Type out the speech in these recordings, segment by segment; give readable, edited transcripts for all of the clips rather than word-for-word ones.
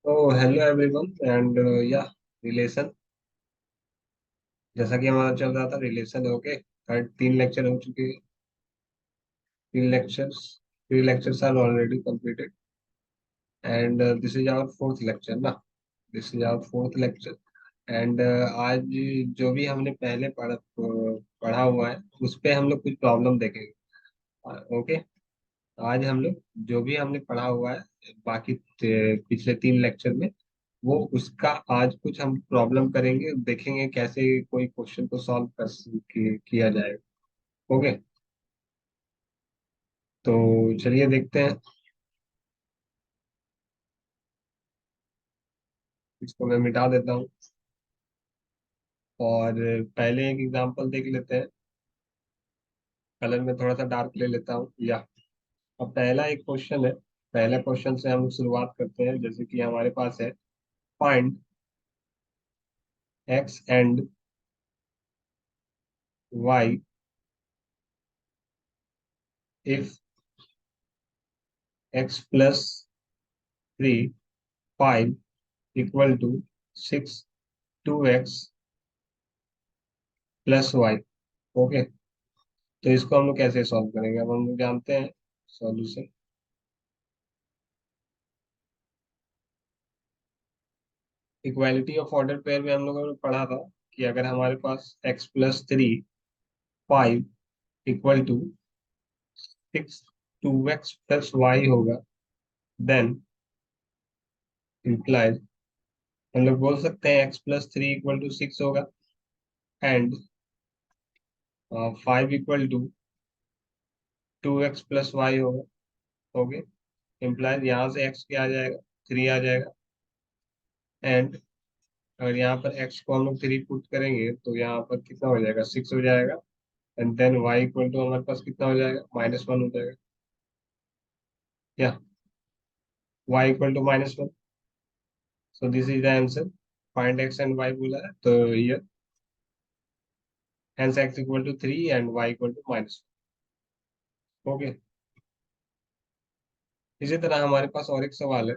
तो hello everyone and या relation, जैसा कि हमारा चल रहा था रिलेशन। ओके, थर्ड 3 लेक्चर हो चुके हैं। 3 lectures, 3 lectures are already completed and this is our fourth lecture ना। This is our fourth lecture and आज जो भी हमने पहले पढ़ा हुआ है उस पे हम लोग कुछ प्रॉब्लम देखेंगे। ओके, आज हम लोग जो भी हमने पढ़ा हुआ है बाकी पिछले 3 लेक्चर में, वो उसका आज कुछ हम प्रॉब्लम करेंगे, देखेंगे कैसे कोई क्वेश्चन को सॉल्व किया जाएगा। ओके, तो चलिए देखते हैं। इसको मैं मिटा देता हूँ और पहले एक एग्जांपल देख लेते हैं। कलर में थोड़ा सा डार्क ले लेता हूँ या। अब पहला एक क्वेश्चन है। पहला क्वेश्चन से हम शुरुआत करते हैं। जैसे कि हमारे पास है, find x and y if x plus 3 5 equal to 6 2x plus y. Okay, तो इसको हम लोग कैसे सॉल्व करेंगे? अब हम लोग जानते हैं solution. Equality of order pair में हम लोगों ने पढ़ा था कि अगर हमारे पास x+3 5 equal to 6 2x plus y होगा, देन इम्प्लाइज, हम लोग बोल सकते हैं x+3 इक्वल टू 6 होगा and 5 equal to 2x plus y होगा। ओके, इम्प्लाइज यहाँ से x क्या आ जाएगा, 3 आ जाएगा एंड अगर यहाँ पर x को हम लोग 3 पुट करेंगे तो यहाँ पर कितना हो जाएगा, 6 हो जाएगा and then y equal to हमारे पास कितना हो जाएगा, -1 हो जाएगा या y equal to -1। So this is the answer. Find x and y बोला है तो ये hence x equal to 3 and y equal to -1। Okay, इसी तरह हमारे पास और एक सवाल है।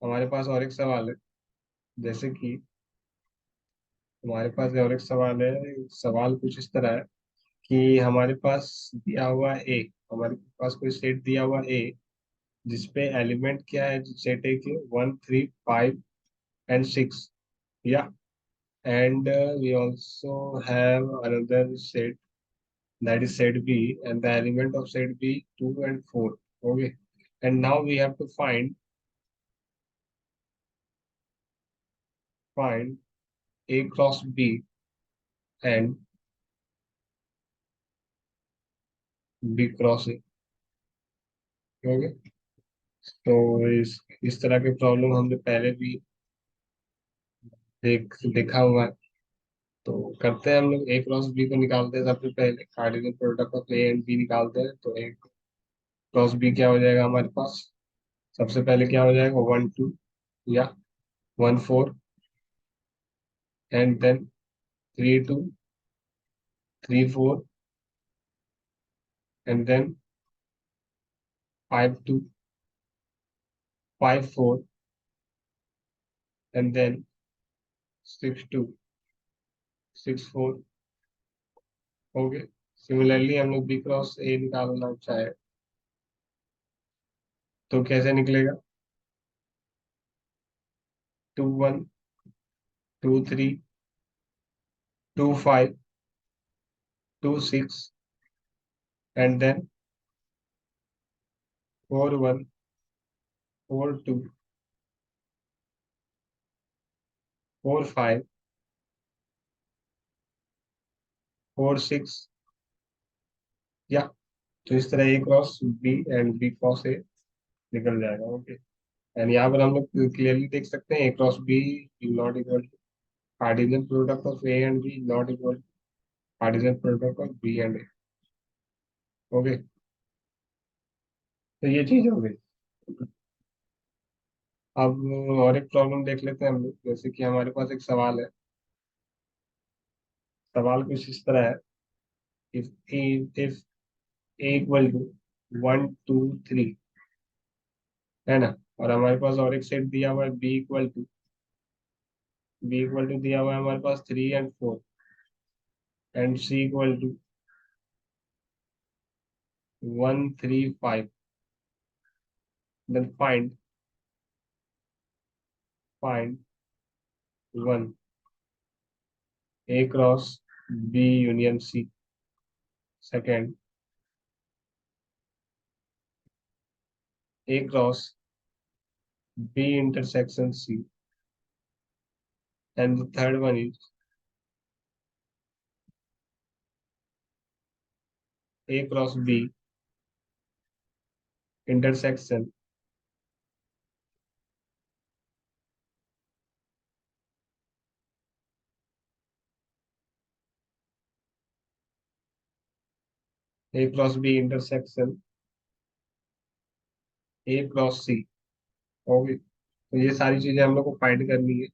हमारे पास और एक सवाल है, जैसे कि हमारे पास और एक सवाल है। सवाल कुछ इस तरह है कि हमारे पास दिया हुआ ए, हमारे पास कोई सेट दिया हुआ ए जिसपे एलिमेंट क्या है, सेट ए के 1 3 5 एंड 6 या and we also have another set, that is set B, and the element of set B 2 and 4. Okay, and now we have to find A cross B and B cross A. Okay, तो इस तरह के problem हमने पहले भी देखा हुआ है। तो करते हैं, हम लोग A क्रॉस B को निकालते हैं। सबसे पहले cardinal product of A and B निकालते हैं। तो A क्रॉस B क्या हो जाएगा हमारे पास? सबसे पहले क्या हो जाएगा, 1 2 या 1 4 and then 3 2 3 4 and then 5 2 5 4 and then 6 2 6 4। Okay, similarly हम लोग बी क्रॉस ए निकालना चाहे तो कैसे निकलेगा? 2 1 2 3 2 5 2 6 एंड देन 4 1 4 2 4 5 4 6 या। तो इस तरह A cross B and B cross A निकल जाएगा। ओके, एंड यहाँ पर हम लोग क्लियरली देख सकते हैं A cross B not equal to cardinal product of A and B not equal to cardinal product of B and A. Okay, तो ये चीज हो गई। अब और एक प्रॉब्लम देख लेते हैं हम लोग। जैसे कि हमारे पास एक सवाल है। सवाल कुछ इस तरह है, इफ ए इक्वल टू 1 2 3, है ना? और हमारे पास और एक सेट दिया हुआ है बी इक्वल टू दिया हुआ है हमारे पास 3 और 4, and C equal to 1 3 5। Then find 1 A cross B union C. Second, A cross B intersection C. And the third one is A cross B intersection A cross B intersection A cross C. Okay, तो ये सारी चीजें हम लोग को find करनी है।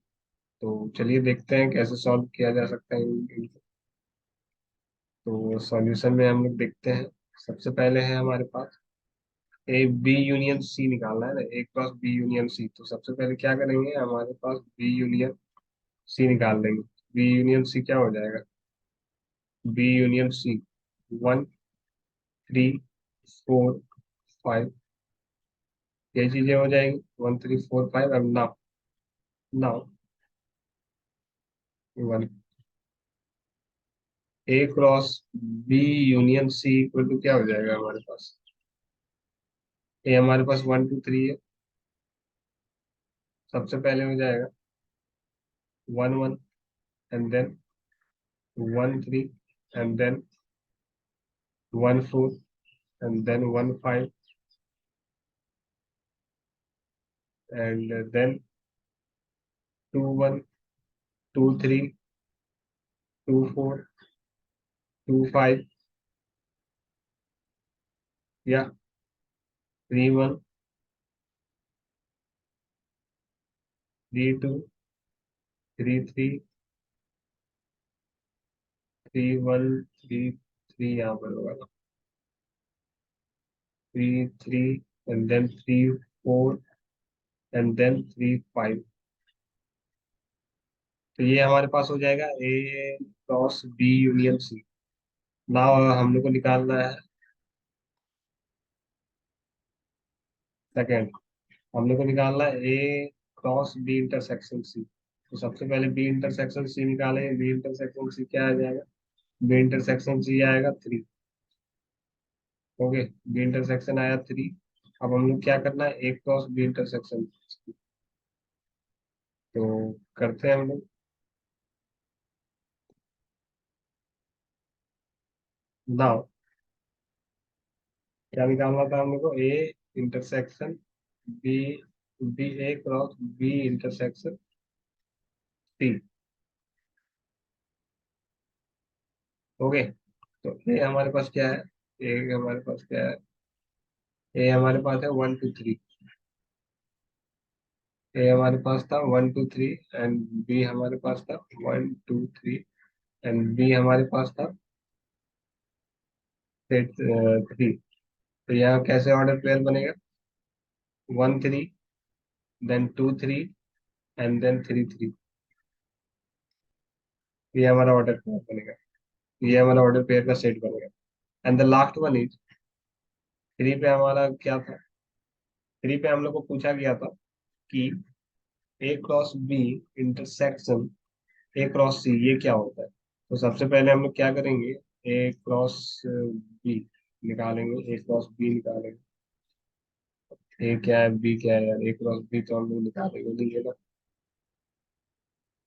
तो चलिए देखते हैं कैसे सॉल्व किया जा सकता है इनको। तो सॉल्यूशन में हम लोग देखते हैं। सबसे पहले है हमारे पास ए बी यूनियन सी निकालना है ना, ए क्रॉस बी यूनियन सी। तो सबसे पहले क्या करेंगे, हमारे पास बी यूनियन सी निकाल लेंगे। बी यूनियन सी क्या हो जाएगा, बी यूनियन सी 1 3 4 5, ये चीजें हो जाएंगी 1 3 4 5। अब now now one A cross B union C equal to क्या हो जाएगा हमारे पास, ए हमारे पास 1 2 3 है। सबसे पहले हो जाएगा 1 1, and then 1 3, and then 1 4, and then 1 5, and then 2 1 2 3 2 4 2 5, या 3 1 3 2 3 3 3 1 3 3, यहाँ पर होगा 3 3, एंड देन 3 4, एंड देन 3 5। तो ये हमारे पास हो जाएगा A cross B union C. Now हम लोग को निकालना है सेकेंड, हम लोग को निकालना है ए क्रॉस बी इंटरसेक्शन सी। तो सबसे पहले बी इंटरसेक्शन सी निकालेंगे। बी इंटरसेक्शन सी क्या आ जाएगा, बी इंटरसेक्शन सी आएगा 3। ओके, बी इंटरसेक्शन आया 3। अब हम लोग क्या करना है, ए क्रॉस बी इंटरसेक्शन। तो करते हैं हम लोग। नाउ क्या निकालना था हम लोग को, A intersection B, B A cross B intersection C. Okay, तो ये हमारे पास क्या है, ए हमारे पास क्या है, ए हमारे पास है 1 2 3। ए हमारे पास था 1 2 3, एंड बी हमारे पास था 1 2 3, एंड बी हमारे पास था सेट 3। तो यहाँ कैसे ऑर्डर पेयर बनेगा, 1 3, देन 2 3, एंड देन 3 3। ये हमारा ऑर्डर पेयर बनेगा, ये हमारा ऑर्डर पेयर का सेट बनेगा। And the last one is 3 पे हमारा क्या था, 3 पे हम लोग को पूछा गया था कि A cross B intersection A cross C ये क्या होता है। तो सबसे पहले हम लोग क्या करेंगे, ए क्रॉस बी निकालेंगे, ए क्रॉस बी निकालेंगे। ए क्या है बी क्या है यार, ए क्रॉस बी तो हम लोग निकालेंगे नहीं है ना।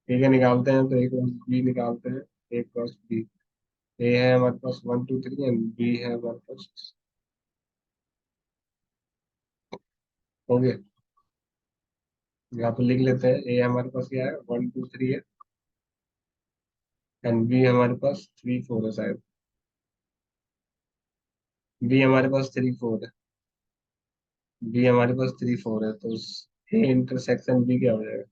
ठीक है, निकालते हैं। तो ए क्रॉस बी निकालते हैं, ए क्रॉस बी। ए है हमारे पास 1 2 3, एंड बी है हमारे पास। हो गया, यहाँ पे लिख लेते हैं। ए हमारे पास क्या है, 1 2 3 है, एंड बी हमारे पास 3 4 है शायद। बी हमारे पास 3 4 है, बी हमारे पास 3 4 है। तो ए इंटरसेक्शन बी क्या हो जाएगा,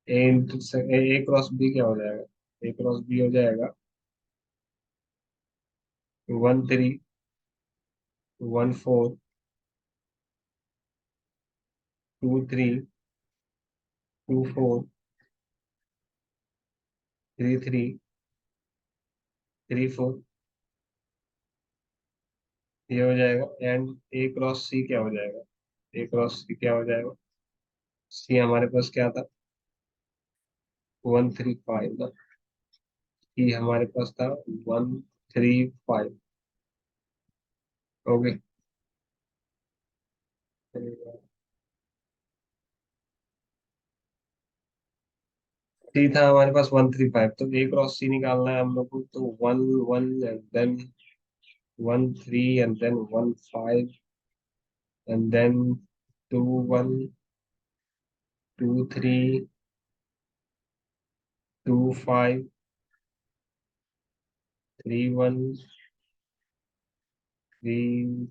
A intersection A cross B क्या हो जाएगा, ए क्रॉस बी हो जाएगा 1 3 1 4, 2 3, 2 4, 3 3, 3 4, ये हो जाएगा। एंड ए क्रॉस सी क्या हो जाएगा? ए क्रॉस सी क्या हो जाएगा? सी हमारे पास क्या था? 1 3 5 ना। सी हमारे पास था 1 3 5। ओके। सी था हमारे पास 1 3 5, तो ए क्रॉस सी निकालना है हम लोग को। तो 1 1 and then 1 3 and then 1 5 and then 2 1, 2 3, 2 5, 3 1, 3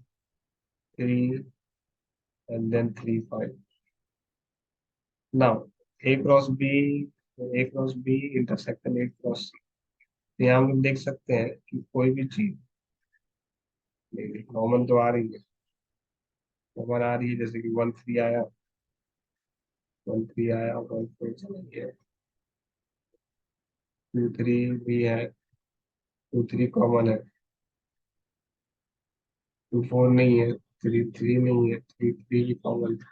3 and then 3 5। Now A cross B, A cross B intersection A cross C. यहाँ हम लोग देख सकते हैं कि कोई भी चीज कॉमन तो आ रही है। कॉमन आ रही है, जैसे कि 1 3 आया, 1 3 आया, 1 4 चला गया, 2 3 भी है, 2 3 कॉमन है, 2 4 नहीं है, 3 3 नहीं है, 3 3 भी कॉमन है,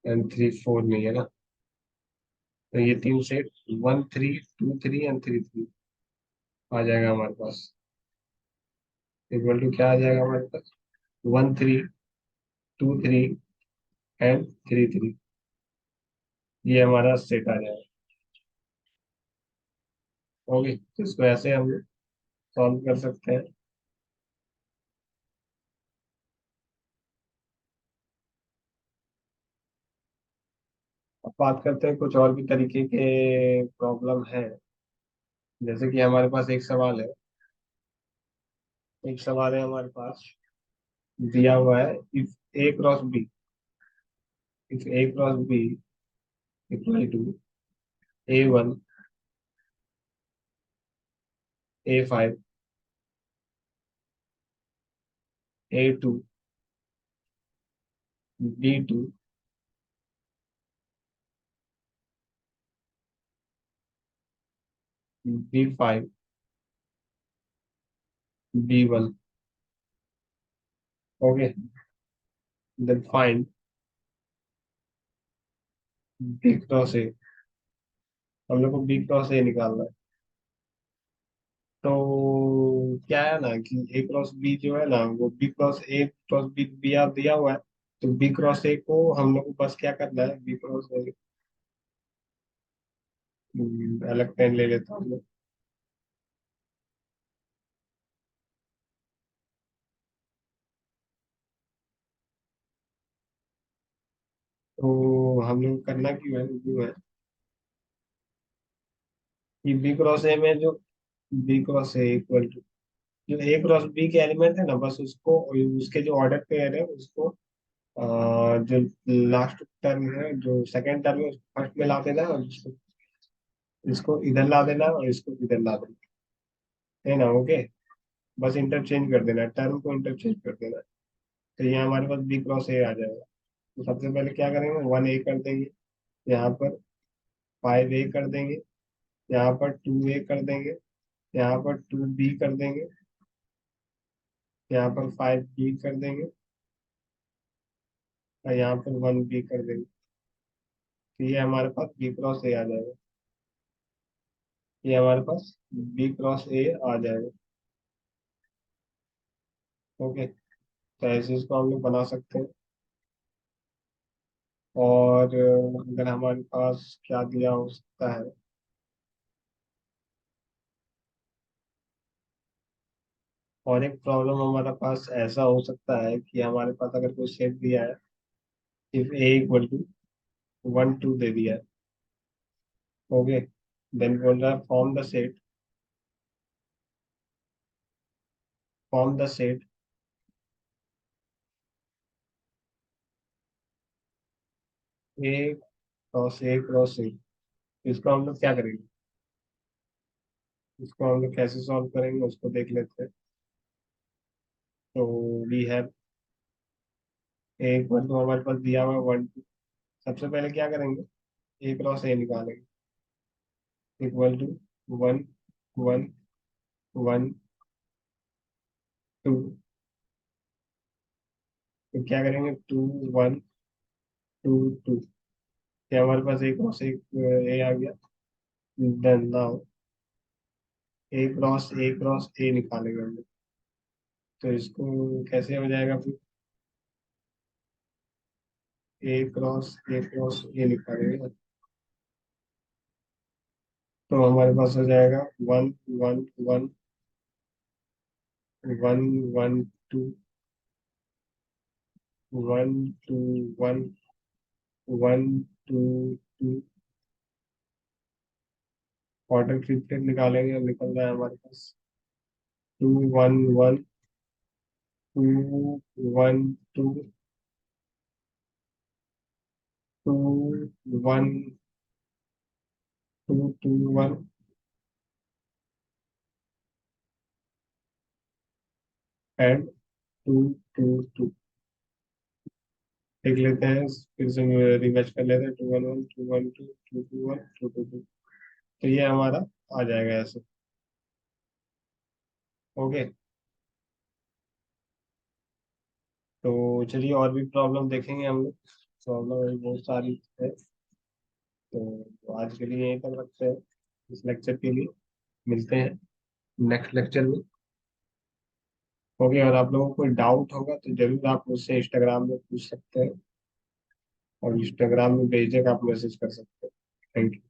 एंड 3 4 नहीं है ना। तो ये तीन सेट 1 3 2 3 एंड 3 3 आ जाएगा हमारे पास। इक्वल टू क्या आ जाएगा हमारे पास? 1 3 2 3 एंड 3 3। ये हमारा सेट आ जाएगा। ओके, तो इसको ऐसे हम सॉल्व कर सकते हैं। अब बात करते हैं कुछ और भी तरीके के प्रॉब्लम है। जैसे कि हमारे पास एक सवाल है, एक सवाल है हमारे पास, दिया हुआ है, if A cross B, if A cross B equal to A1, A5, A2, B2, B5, B1। Okay, then find B cross A. हम लोग को बी क्रॉस ए निकालना है। तो क्या है ना कि ए क्रॉस बी जो है ना, वो B cross A cross B B आप दिया हुआ है। तो बी क्रॉस ए को हम लोग को बस क्या करना है, बी क्रॉस ए, अलग पेन ले लेता हूँ मैं। तो हम लोग करना क्यों है, क्यों है कि बी क्रॉस ए में जो B cross A equal to जो ए क्रॉस बी के एलिमेंट है ना, बस उसको, उसके जो ऑर्डर पेयर है उसको, जो लास्ट टर्म है, जो सेकंड टर्म है, उसको फर्स्ट में ला देना है, और इसको इधर ला देना है, और इसको इधर ला देना है ना। ओके, बस इंटरचेंज कर देना है, टर्म को इंटरचेंज कर देना है। तो यहाँ हमारे पास बी क्रॉस ए आ जाएगा। तो सबसे पहले क्या करेंगे, 1 ए कर देंगे, यहाँ पर 5 ए कर देंगे, यहाँ पर 2 ए कर देंगे, यहाँ पर 2 बी कर देंगे, यहाँ पर 5 बी कर देंगे, और यहाँ पर 1 बी कर देंगे। तो ये हमारे पास बी क्रॉस ए आ जाएगा। ये हमारे पास बी क्रॉस ए आ जाएगा। ओके, तो ऐसे इसको हम लोग बना सकते हैं। और अगर हमारे पास क्या दिया हो सकता है, और एक प्रॉब्लम हमारे पास ऐसा हो सकता है कि हमारे पास अगर कोई सेट दिया है, इफ ए इक्वल टू 1 2 दे दिया है। ओके, देन बोल रहा है form the set A cross ए। इसको हम लोग क्या करेंगे, इसको हम लोग कैसे सॉल्व करेंगे उसको देख लेते हैं। तो वी हैव एक बार तो हमारे पास दिया हुआ 1 2। सबसे पहले क्या करेंगे, ए क्रॉस ए निकालेंगे। Equal to 1 1 1 2। तो क्या करेंगे, 2 1 2 2। क्या हमारे पास एक क्रॉस एक ए आ गया। Then now A cross A निकालेंगे हम लोग। तो इसको कैसे हो जाएगा फिर, ए क्रॉस ए निकालेंगे। तो हमारे पास हो जाएगा 1 1 1 1 2 1 2 2। ऑर्डर ट्रिपलेट निकालेंगे, अब निकल रहा है हमारे पास 2 1 2 2 1 2 2 1 एंड 2 2 2। देख लेते हैं, फिर से रिमैच कर लेते हैं, 2 1 1 2 1 2 2 1 2 2 2। तो ये हमारा आ जाएगा ऐसे। ओके। तो चलिए और भी प्रॉब्लम देखेंगे हम लोग। प्रॉब्लम अभी बहुत सारी है। तो आज के लिए यहीं तक रखते हैं, इस लेक्चर के लिए। मिलते हैं नेक्स्ट लेक्चर में। ओके, और आप लोगों को कोई डाउट होगा तो जरूर आप मुझसे इंस्टाग्राम में पूछ सकते हैं, और इंस्टाग्राम में भेजकर आप मैसेज कर सकते हैं। Thank you.